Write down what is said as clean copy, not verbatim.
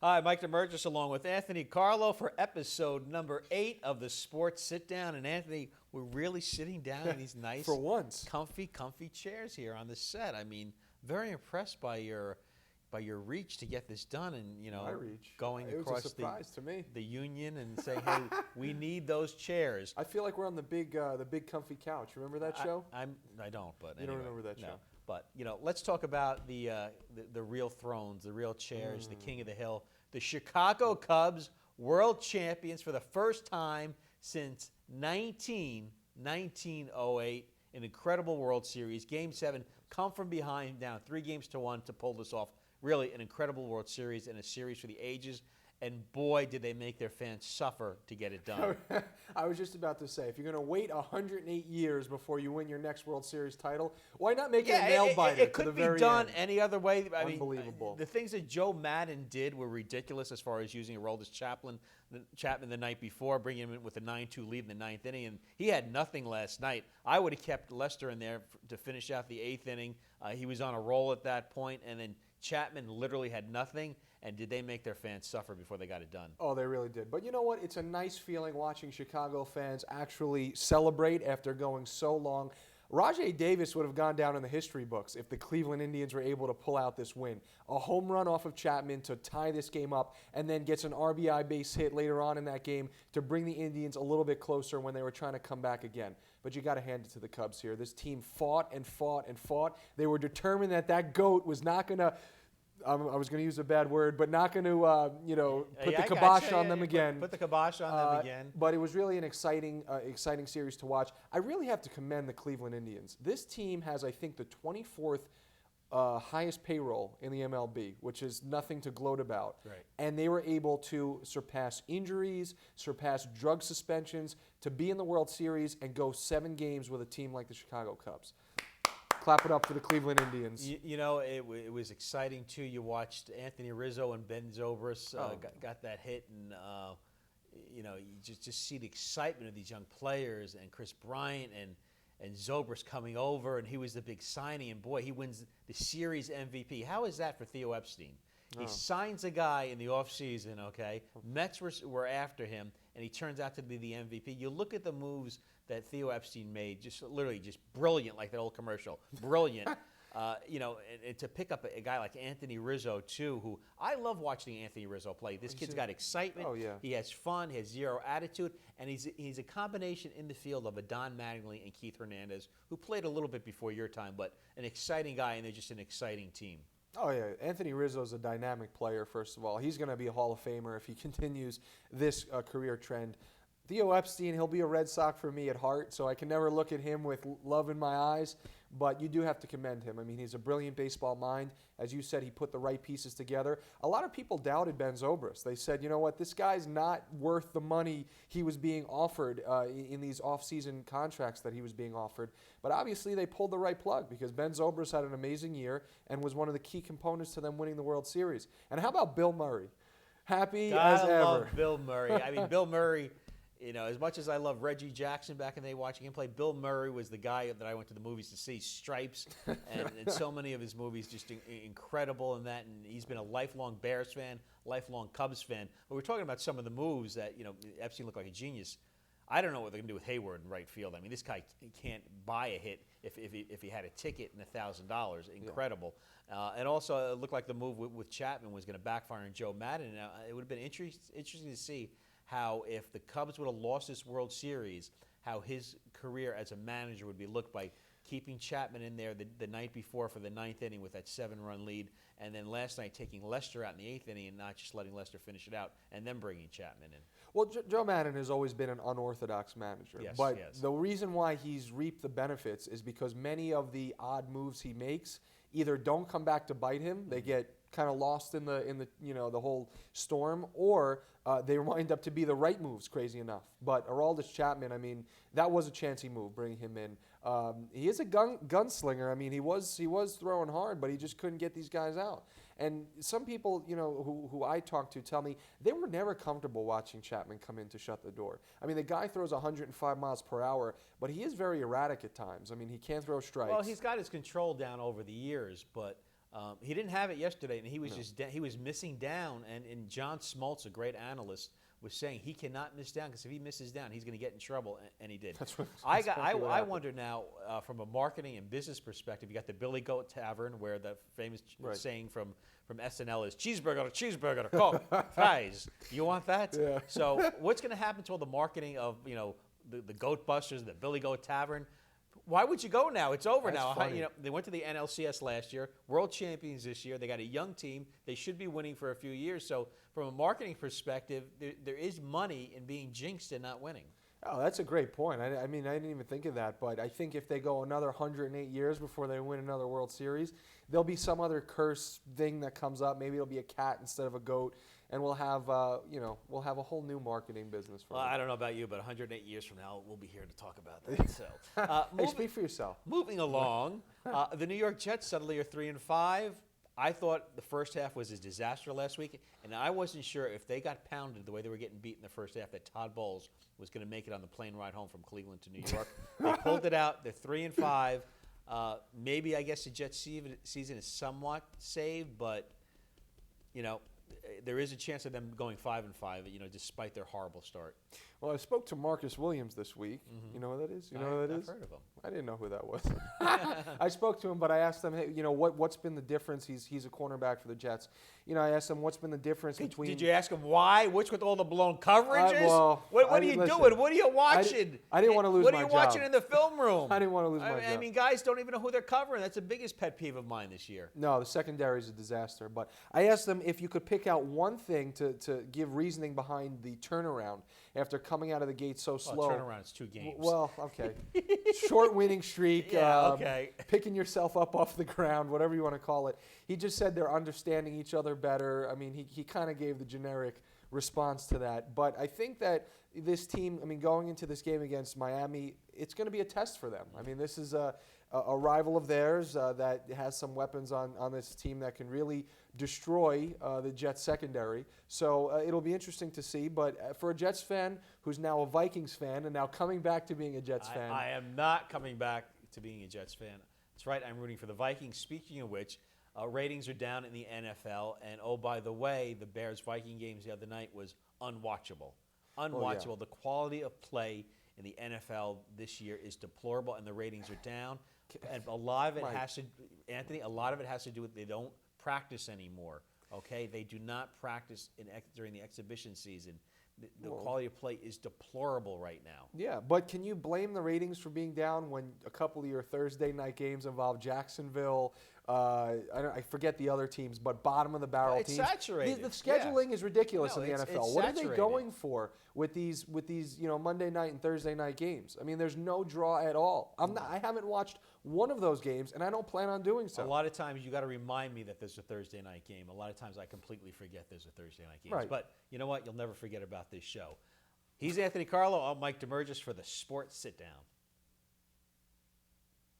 Hi, Mike Damergis along with Anthony Carlo for episode number 8 of the Sports Sit-Down. And Anthony, we're really sitting down in these nice, for once, comfy chairs here on the set. I mean, very impressed by your reach to get this done, and my reach. Going It was across a surprise to me. the union and saying, "Hey, we need those chairs." I feel like we're on the big comfy couch. Remember that show? I don't, but You anyway, don't remember that show? But let's talk about the real thrones, the real chairs, the king of the hill, the Chicago Cubs, world champions for the first time since 1908. An incredible World Series. Game 7, come from behind, down 3-1 to pull this off. Really an incredible World Series and a series for the ages. And boy, did they make their fans suffer to get it done. I was just about to say, if you're going to wait 108 years before you win your next World Series title, why not make it a nail-biter It to the could be very done end? any other way. Unbelievable. The things that Joe Maddon did were ridiculous as far as using Aroldis Chapman the night before, bringing him in with a 9-2 lead in the 9th inning, and he had nothing last night. I would have kept Lester in there to finish out the 8th inning. He was on a roll at that point, and then Chapman literally had nothing. And did they make their fans suffer before they got it done? Oh, they really did. But you know what? It's a nice feeling watching Chicago fans actually celebrate after going so long. Rajai Davis would have gone down in the history books if the Cleveland Indians were able to pull out this win. A home run off of Chapman to tie this game up, and then gets an RBI base hit later on in that game to bring the Indians a little bit closer when they were trying to come back again. But you got to hand it to the Cubs here. This team fought and fought and fought. They were determined that GOAT was not going to... I was going to use a bad word, but not going to, put the kibosh on them again. Put the kibosh on them again. But it was really an exciting series to watch. I really have to commend the Cleveland Indians. This team has, I think, the 24th highest payroll in the MLB, which is nothing to gloat about. Right. And they were able to surpass injuries, surpass drug suspensions, to be in the World Series and go 7 games with a team like the Chicago Cubs. Clap it up for the Cleveland Indians. It was exciting, too. You watched Anthony Rizzo and Ben Zobrist got that hit, and, you just see the excitement of these young players, and Chris Bryant and Zobrist coming over, and he was the big signing, and, boy, he wins the series MVP. How is that for Theo Epstein? He signs a guy in the offseason, okay? Mets were after him, and he turns out to be the MVP. You look at the moves that Theo Epstein made, just literally just brilliant, like that old commercial. Brilliant. And to pick up a guy like Anthony Rizzo, too, who I love watching Anthony Rizzo play. This kid's got excitement. Oh, yeah. He has fun. He has zero attitude. And he's a combination in the field of a Don Mattingly and Keith Hernandez, who played a little bit before your time, but an exciting guy, and they're just an exciting team. Oh, yeah. Anthony Rizzo is a dynamic player, first of all. He's going to be a Hall of Famer if he continues this career trend. Theo Epstein, he'll be a Red Sox for me at heart, so I can never look at him with love in my eyes, but you do have to commend him. I mean, he's a brilliant baseball mind. As you said, he put the right pieces together. A lot of people doubted Ben Zobrist. They said, you know what, this guy's not worth the money he was being offered in these off-season contracts that he was being offered. But obviously they pulled the right plug, because Ben Zobrist had an amazing year and was one of the key components to them winning the World Series. And how about Bill Murray? Happy as ever. I love Bill Murray. I mean, Bill Murray... as much as I love Reggie Jackson back in the day watching him play, Bill Murray was the guy that I went to the movies to see, Stripes, and so many of his movies just incredible in that. And he's been a lifelong Bears fan, lifelong Cubs fan. But we're talking about some of the moves that, Epstein looked like a genius. I don't know what they're going to do with Hayward in right field. I mean, this guy can't buy a hit if he had a ticket and $1,000. Incredible. Yeah. And also, it looked like the move with Chapman was going to backfire on Joe Maddon. It would have been interesting to see how, if the Cubs would have lost this World Series, how his career as a manager would be looked by keeping Chapman in there the night before for the 9th inning with that 7-run lead, and then last night taking Lester out in the 8th inning and not just letting Lester finish it out, and then bringing Chapman in. Well, Joe Maddon has always been an unorthodox manager. Yes, but yes. The reason why he's reaped the benefits is because many of the odd moves he makes either don't come back to bite him, they get kind of lost in the the whole storm, or they wind up to be the right moves, crazy enough. But Aroldis Chapman, I mean, that was a chancy move, bringing him in. He is a gunslinger. I mean, he was throwing hard, but he just couldn't get these guys out. And some people, who I talk to tell me they were never comfortable watching Chapman come in to shut the door. I mean, the guy throws 105 miles per hour, but he is very erratic at times. I mean, he can't throw strikes. Well, he's got his control down over the years, but He didn't have it yesterday, and he was he was missing down. And John Smoltz, a great analyst, was saying he cannot miss down because if he misses down, he's going to get in trouble, and he did. I wonder now, from a marketing and business perspective, you got the Billy Goat Tavern where the famous saying from SNL is cheeseburger, Coke, fries. You want that? Yeah. So what's going to happen to all the marketing of the Goat Busters, the Billy Goat Tavern? Why would you go now? It's over now. Funny. They went to the NLCS last year, world champions this year. They got a young team. They should be winning for a few years. So from a marketing perspective, there is money in being jinxed and not winning. Oh, that's a great point. I mean, I didn't even think of that, but I think if they go another 108 years before they win another World Series, there'll be some other curse thing that comes up. Maybe it'll be a cat instead of a goat, and we'll have a whole new marketing business for them. I don't know about you, but 108 years from now, we'll be here to talk about that. So, hey, speak for yourself. Moving along, the New York Jets suddenly are 3-5. I thought the first half was a disaster last week, and I wasn't sure if they got pounded the way they were getting beat in the first half that Todd Bowles was going to make it on the plane ride home from Cleveland to New York. They pulled it out. They're 3-5. Maybe I guess the Jets season is somewhat saved, but there is a chance of them going 5-5. Despite their horrible start. Well, I spoke to Marcus Williams this week. Mm-hmm. You know who that is? I've heard of him. I didn't know who that was. I spoke to him, but I asked him, hey, what's been the difference? He's a cornerback for the Jets. I asked him what's been the difference between. Did you ask him why? What's with all the blown coverages? What are you listen, doing? What are you watching? I didn't want to lose my job. What are you watching in the film room? I didn't want to lose my job. I mean, guys don't even know who they're covering. That's the biggest pet peeve of mine this year. No, the secondary is a disaster. But I asked them if you could pick out one thing to give reasoning behind the turnaround after coming out of the gate so slow. Turnaround, it's 2 games. Well, okay. Short winning streak. Yeah, okay. Picking yourself up off the ground, whatever you want to call it. He just said they're understanding each other better. I mean, he kind of gave the generic response to that. But I think that this team, going into this game against Miami, it's going to be a test for them. I mean, this is a rival of theirs that has some weapons on this team that can really destroy the Jets secondary. So it'll be interesting to see. But for a Jets fan who's now a Vikings fan and now coming back to being a Jets fan. I am not coming back to being a Jets fan. That's right, I'm rooting for the Vikings. Speaking of which, ratings are down in the NFL. And, oh, by the way, the Bears-Viking games the other night was unwatchable. Unwatchable. Oh, yeah. The quality of play in the NFL this year is deplorable, and the ratings are down. And a lot of it has to, Anthony, do with they don't practice anymore. Okay, they do not practice during the exhibition season. The quality of play is deplorable right now. Yeah, but can you blame the ratings for being down when a couple of your Thursday night games involve Jacksonville? I forget the other teams, but bottom of the barrel teams. It's saturated. The scheduling is ridiculous in the NFL. It's what are they saturated. going for with these Monday night and Thursday night games? I mean, there's no draw at all. I haven't watched one of those games, and I don't plan on doing so. A lot of times you got to remind me that there's a Thursday night game. A lot of times I completely forget there's a Thursday night game. Right. But you know what? You'll never forget about this show. He's Anthony Carlo. I'm Mike Damergis for the Sports Sit Down.